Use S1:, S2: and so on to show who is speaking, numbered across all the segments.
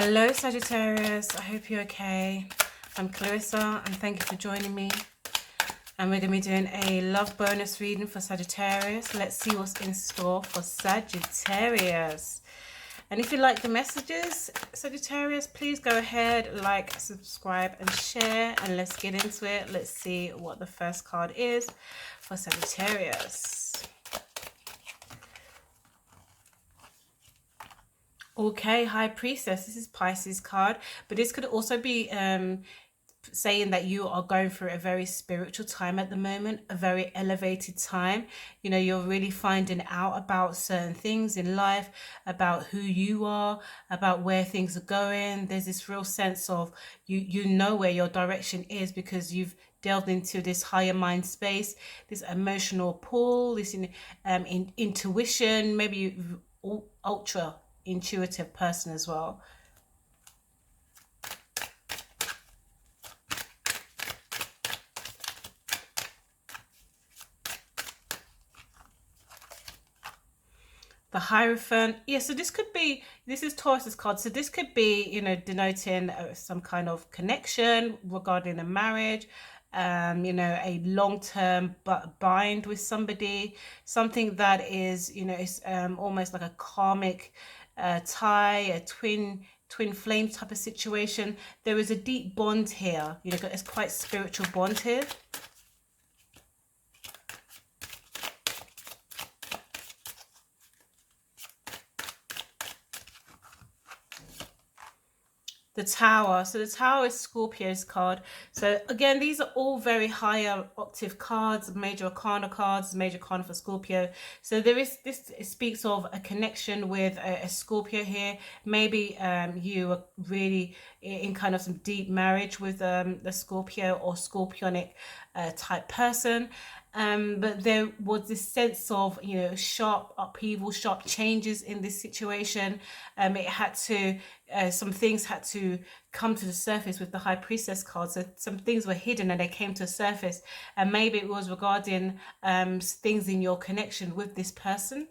S1: Hello, Sagittarius. I hope you're okay. I'm Clarissa, and thank you for joining me. And we're going to be doing a love bonus reading for Sagittarius. Let's see what's in store for Sagittarius. And if you like the messages, Sagittarius, please go ahead, like, subscribe, and share. And let's get into it. Let's see what the first card is for Sagittarius. Okay, High Priestess. This is Pisces card, but this could also be saying that you are going through a very spiritual time at the moment, a very elevated time. You know, you're really finding out about certain things in life, about who you are, about where things are going. There's this real sense of you know where your direction is because you've delved into this higher mind space, this emotional pull, this intuition, maybe you ultra intuitive person as well. The Hierophant. Yeah, so this could be, this is Taurus's card. So this could be, you know, denoting some kind of connection regarding a marriage, you know, a long-term bind with somebody, something that is, you know, is almost like a karmic tie, a twin flame type of situation. There is a deep bond here, you know, it's quite spiritual bond here. The Tower. So the Tower is Scorpio's card. So again, these are all very higher octave cards, major arcana cards, major arcana for Scorpio. So there is this, it speaks of a connection with a Scorpio here. Maybe you are really in kind of some deep marriage with the Scorpio or Scorpionic type person. But there was this sense of, you know, sharp upheaval, sharp changes in this situation. It had to, some things had to come to the surface with the High Priestess card. So some things were hidden and they came to the surface. And maybe it was regarding things in your connection with this person.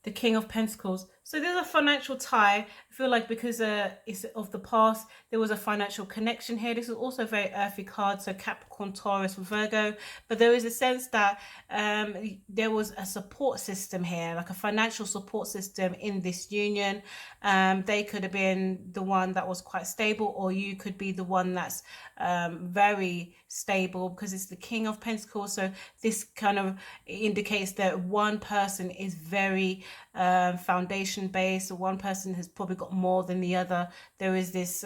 S1: The King of Pentacles. So there's a financial tie. I feel like because it's of the past, there was a financial connection here. This is also a very earthy card, so Capricorn, Taurus, Virgo. But there is a sense that there was a support system here, like a financial support system in this union. They could have been the one that was quite stable, or you could be the one that's very stable, because it's the King of Pentacles. So this kind of indicates that one person is very foundation based, one person has probably got more than the other. There is this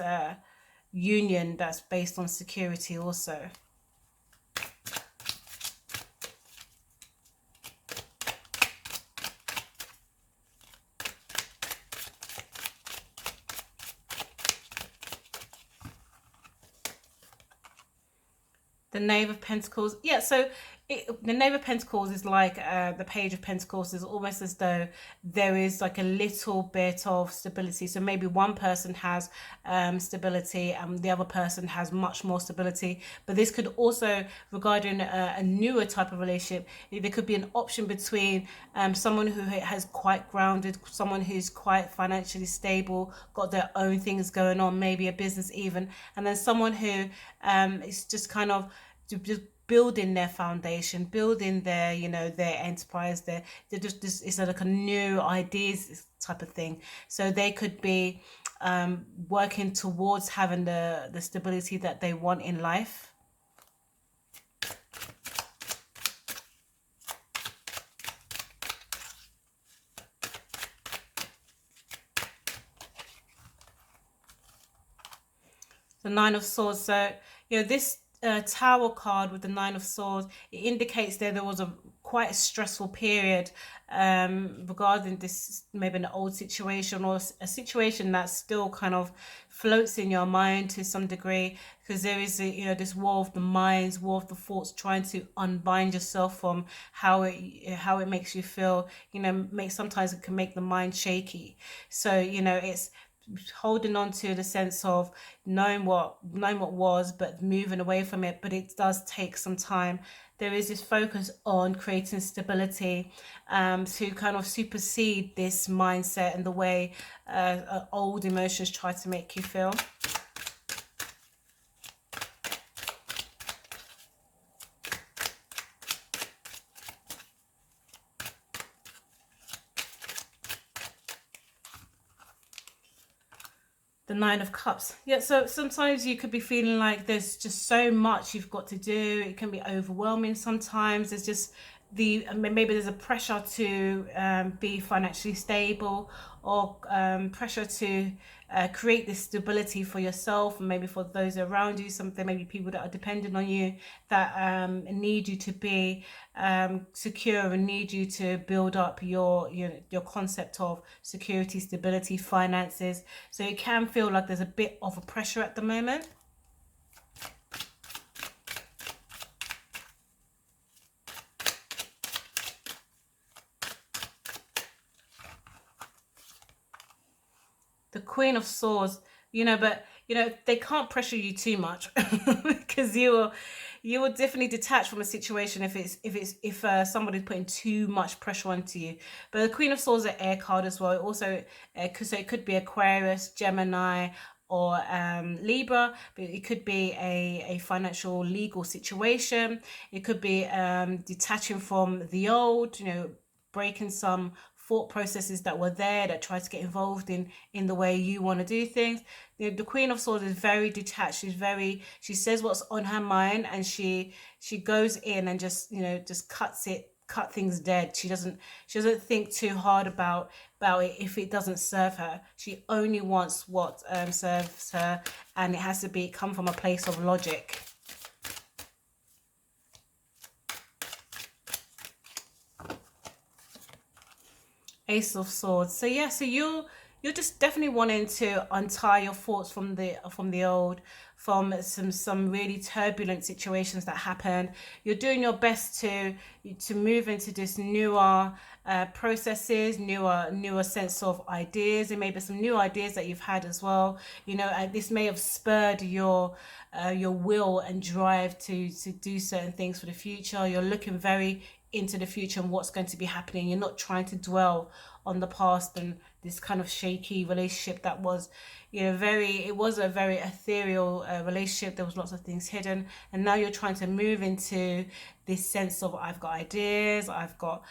S1: union that's based on security also. The Knave of Pentacles. Yeah, so the Knave of Pentacles is like the Page of Pentacles. Is almost as though there is like a little bit of stability. So maybe one person has stability and the other person has much more stability. But this could also, regarding a newer type of relationship, there could be an option between someone who has quite grounded, someone who's quite financially stable, got their own things going on, maybe a business even, and then someone who is just kind of just building their foundation, building their, you know, their enterprise. They're just this is like a new ideas type of thing. So they could be working towards having the stability that they want in life. The Nine of Swords. So, you know, this Tower card with the Nine of Swords, it indicates that there was a quite a stressful period regarding this, maybe an old situation or a situation that still kind of floats in your mind to some degree, because there is a, you know, this war of the minds, war of the thoughts, trying to unbind yourself from how it makes you feel. You know, sometimes it can make the mind shaky. So, you know, it's holding on to the sense of knowing what was, but moving away from it. But it does take some time. There is this focus on creating stability, to kind of supersede this mindset and the way old emotions try to make you feel. The Nine of Cups. Yeah, so sometimes you could be feeling like there's just so much you've got to do. It can be overwhelming sometimes. There's just maybe there's a pressure to be financially stable, or pressure to create this stability for yourself and maybe for those around you. Something, maybe people that are dependent on you, that need you to be secure and need you to build up your concept of security, stability, finances. So it can feel like there's a bit of a pressure at the moment. The Queen of Swords, but they can't pressure you too much because you will definitely detach from a situation if somebody's putting too much pressure onto you. But the Queen of Swords is an air card as well. It also, so it could be Aquarius, Gemini, or Libra, but it could be a financial legal situation. It could be detaching from the old, breaking some thought processes that were there that try to get involved in the way you want to do things. The Queen of Swords is very detached. She says what's on her mind, and she goes in and just cut things dead. She doesn't think too hard about it if it doesn't serve her. She only wants what serves her, and it has to come from a place of logic. Ace of Swords. So yeah, so you're just definitely wanting to untie your thoughts from the old, from some really turbulent situations that happened. You're doing your best to move into this newer processes, newer sense of ideas, and maybe some new ideas that you've had as well. This may have spurred your will and drive to do certain things for the future. You're looking very into the future and what's going to be happening. You're not trying to dwell on the past and this kind of shaky relationship that was, it was a very ethereal relationship. There was lots of things hidden, and now you're trying to move into this sense of, I've got ideas, I've got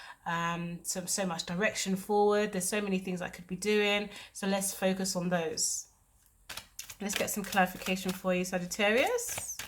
S1: so much direction forward. There's so many things I could be doing, so let's focus on those. Let's get some clarification for you, Sagittarius.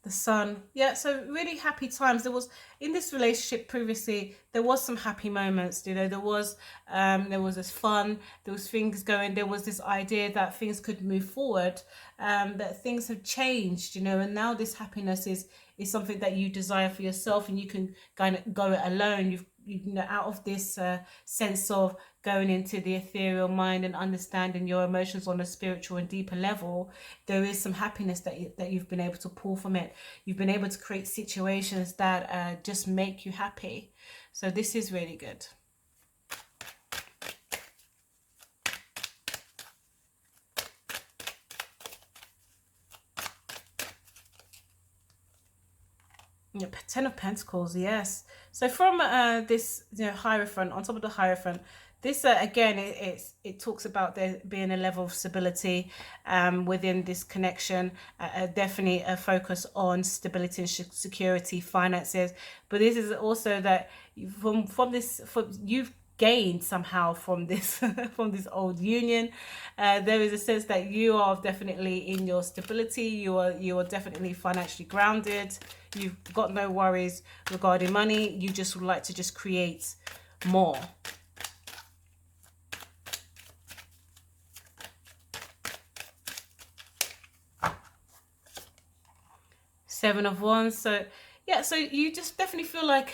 S1: The Sun. Yeah, so really happy times. There was, in this relationship previously, there was some happy moments. There was this fun, there was things going, there was this idea that things could move forward, that things have changed, and now this happiness is something that you desire for yourself, and you can kind of go it alone. Out of this sense of going into the ethereal mind and understanding your emotions on a spiritual and deeper level, there is some happiness that you've been able to pull from it. You've been able to create situations that just make you happy. So this is really good. Yep, Ten of Pentacles, yes. So from this, Hierophant, on top of the Hierophant, this again, it talks about there being a level of stability within this connection. Definitely a focus on stability and security, finances. But this is also that you've gained somehow from this from this old union. There is a sense that you are definitely in your stability. You are definitely financially grounded. You've got no worries regarding money. You just would like to just create more. Seven of Wands. So yeah, so you just definitely feel like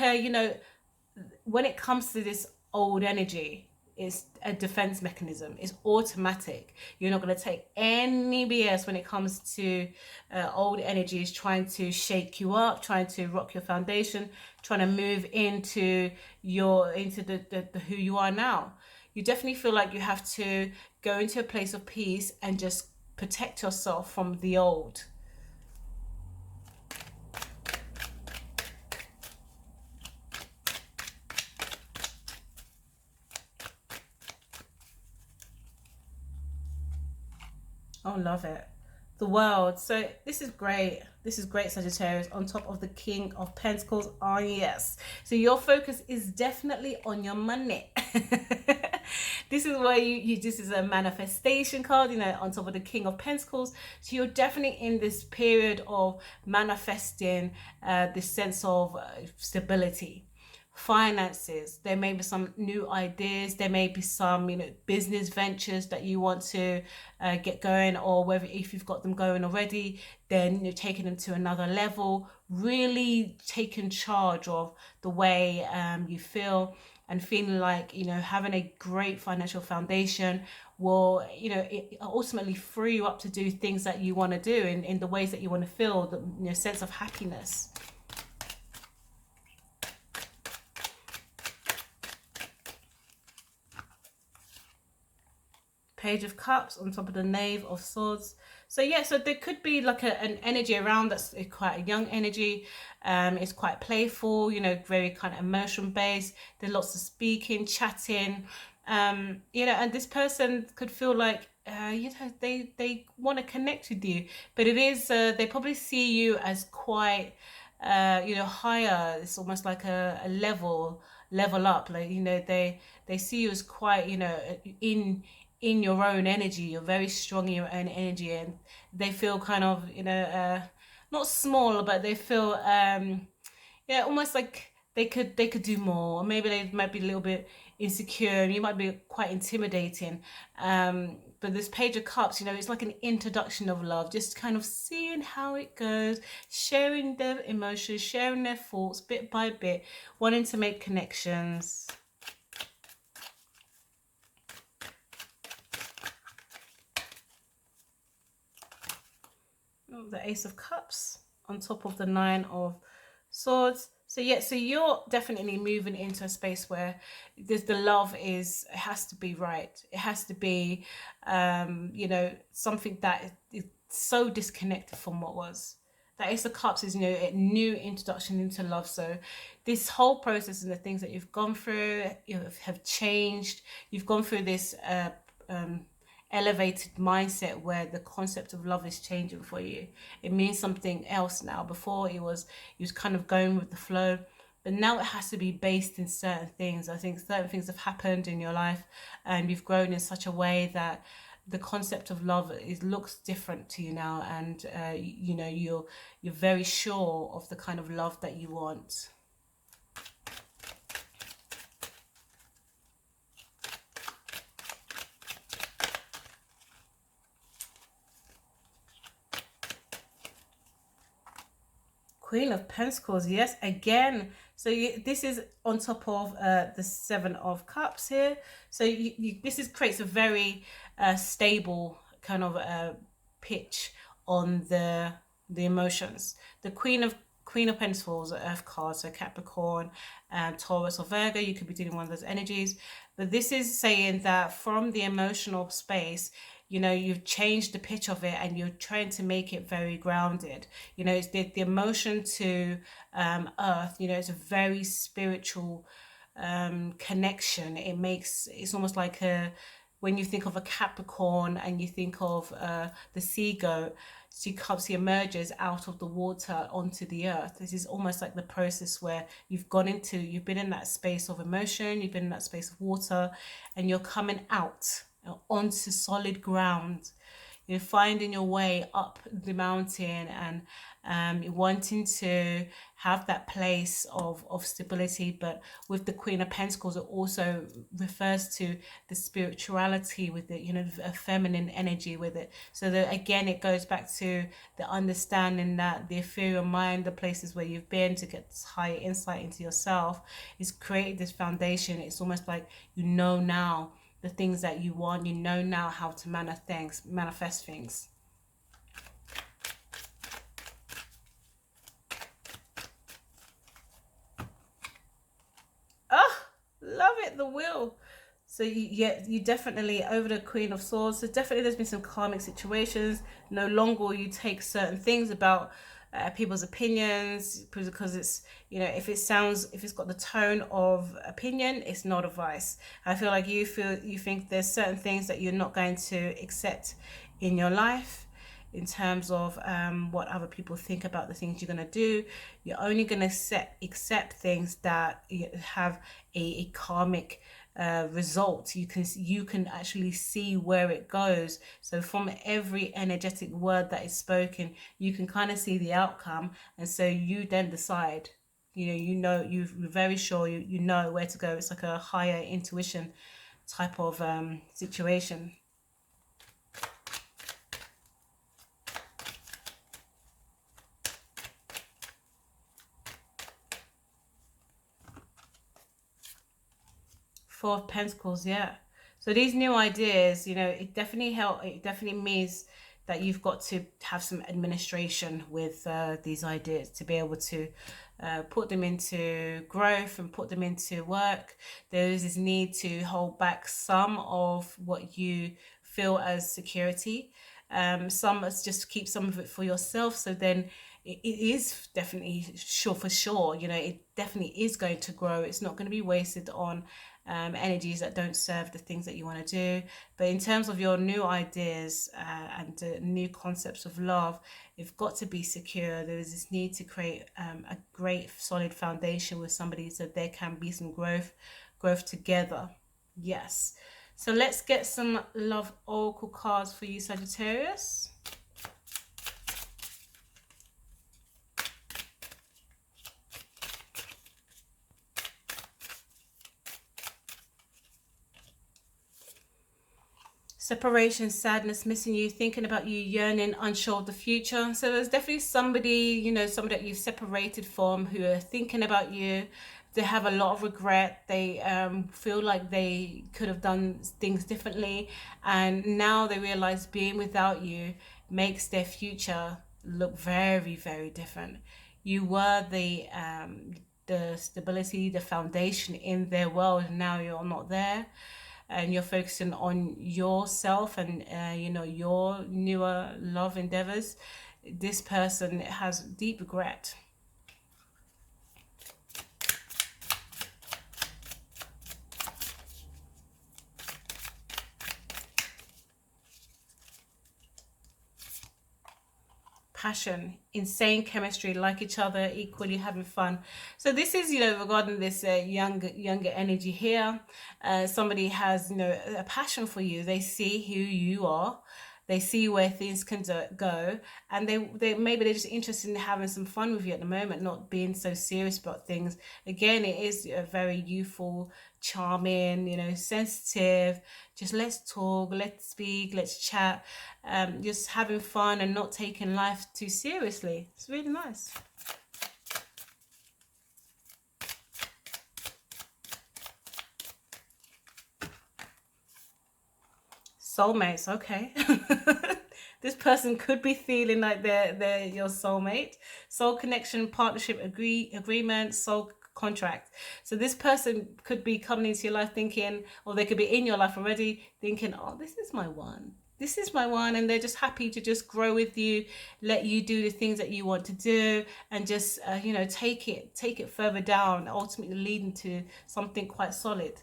S1: when it comes to this old energy, it's a defense mechanism. It's automatic. You're not going to take any BS when it comes to old energies trying to shake you up, trying to rock your foundation, trying to move into the who you are now. You definitely feel like you have to go into a place of peace and just protect yourself from the old. Oh, love it. The world. So this is great. This is great, Sagittarius, on top of the King of Pentacles. Oh, yes. So your focus is definitely on your money. This is where this is a manifestation card, on top of the King of Pentacles. So you're definitely in this period of manifesting this sense of stability, finances. There may be some new ideas, there may be some business ventures that you want to get going, or whether if you've got them going already, then you're taking them to another level, really taking charge of the way you feel, and feeling like having a great financial foundation will it ultimately free you up to do things that you want to do in the ways that you want to feel, the sense of happiness. Page of Cups on top of the Knave of Swords. So yeah, so there could be like an energy around that's quite a young energy. It's quite playful, very kind of emotion based. There's lots of speaking, chatting, and this person could feel like they want to connect with you, but it is they probably see you as quite higher. It's almost like a level up, like they see you as quite in your own energy. You're very strong in your own energy, and they feel kind of not small, but they feel almost like they could do more. Maybe they might be a little bit insecure, and you might be quite intimidating. But this Page of Cups, it's like an introduction of love, just kind of seeing how it goes, sharing their emotions, sharing their thoughts bit by bit, wanting to make connections. The Ace of Cups on top of the Nine of Swords. So yeah, so you're definitely moving into a space where the love it has to be right. It has to be something that is so disconnected from what was. That Ace of Cups is a new introduction into love. So this whole process and the things that you've gone through have changed. You've gone through this elevated mindset where the concept of love is changing for you. It means something else now. Before you was kind of going with the flow, but now it has to be based in certain things. I think certain things have happened in your life, and you've grown in such a way that the concept of love looks different to you now, and you're very sure of the kind of love that you want. Queen of Pentacles, yes, again. So this is on top of the Seven of Cups here. So this creates a very stable kind of pitch on the emotions. The Queen of Pentacles, Earth card, so Capricorn, Taurus or Virgo. You could be dealing with one of those energies. But this is saying that from the emotional space, you've changed the pitch of it, and you're trying to make it very grounded. It's the emotion to earth. It's a very spiritual connection. It's almost like when you think of a Capricorn and you think of the sea goat, sea cups, he emerges out of the water onto the earth. This is almost like the process where you've been in that space of emotion, you've been in that space of water, and you're coming out onto solid ground. you're finding your way up the mountain, and wanting to have that place of stability. But with the Queen of Pentacles, it also refers to the spirituality with it, a feminine energy with it. So that again, it goes back to the understanding that the ethereal mind, the places where you've been to get this higher insight into yourself, is created this foundation. It's almost like now the things that you want, now how to manifest things. Oh, love it, the wheel. So you definitely, over the Queen of Swords, so definitely there's been some karmic situations. No longer will you take certain things about people's opinions, because it's, if it's got the tone of opinion, it's not advice. I feel like you think there's certain things that you're not going to accept in your life, in terms of what other people think about the things you're going to do. You're only going to accept things that have a karmic result. You can actually see where it goes. So from every energetic word that is spoken, you can kind of see the outcome, and so you then decide. You're very sure you know where to go. It's like a higher intuition type of situation. Four of Pentacles, yeah. So these new ideas, it definitely it definitely means that you've got to have some administration with these ideas to be able to put them into growth and put them into work. There is this need to hold back some of what you feel as security. Some just keep some of it for yourself. So then it is definitely for sure, it definitely is going to grow. It's not going to be wasted on energies that don't serve the things that you want to do. But in terms of your new ideas and new concepts of love, you've got to be secure. There is this need to create a great solid foundation with somebody, so there can be some growth together. Yes. So let's get some love oracle cards for you, Sagittarius. Separation, sadness, missing you, thinking about you, yearning, unsure of the future. So there's definitely somebody, somebody that you've separated from, who are thinking about you. They have a lot of regret. They feel like they could have done things differently, and now they realize being without you makes their future look very, very different. You were the stability, the foundation in their world, and now you're not there, and you're focusing on yourself and your newer love endeavors. This person has deep regret. Passion, insane chemistry, like each other, equally having fun. So this is, regarding this younger energy here. Somebody has, a passion for you. They see who you are. They see where things can go, and they maybe they're just interested in having some fun with you at the moment, not being so serious about things. Again, it is a very youthful, charming, sensitive. Just let's talk, let's speak, let's chat. Just having fun and not taking life too seriously. It's really nice. Soulmates, okay. This person could be feeling like they're your soulmate. Soul connection, partnership, agreement, soul contract. So this person could be coming into your life thinking, or they could be in your life already thinking, oh, this is my one. This is my one, and they're just happy to just grow with you, let you do the things that you want to do, and just take it further down, ultimately leading to something quite solid.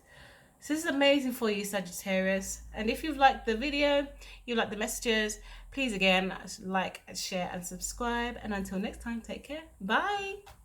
S1: So this is amazing for you, Sagittarius. And if you've liked the video, you like the messages, please again like, share and subscribe. And until next time, take care. Bye.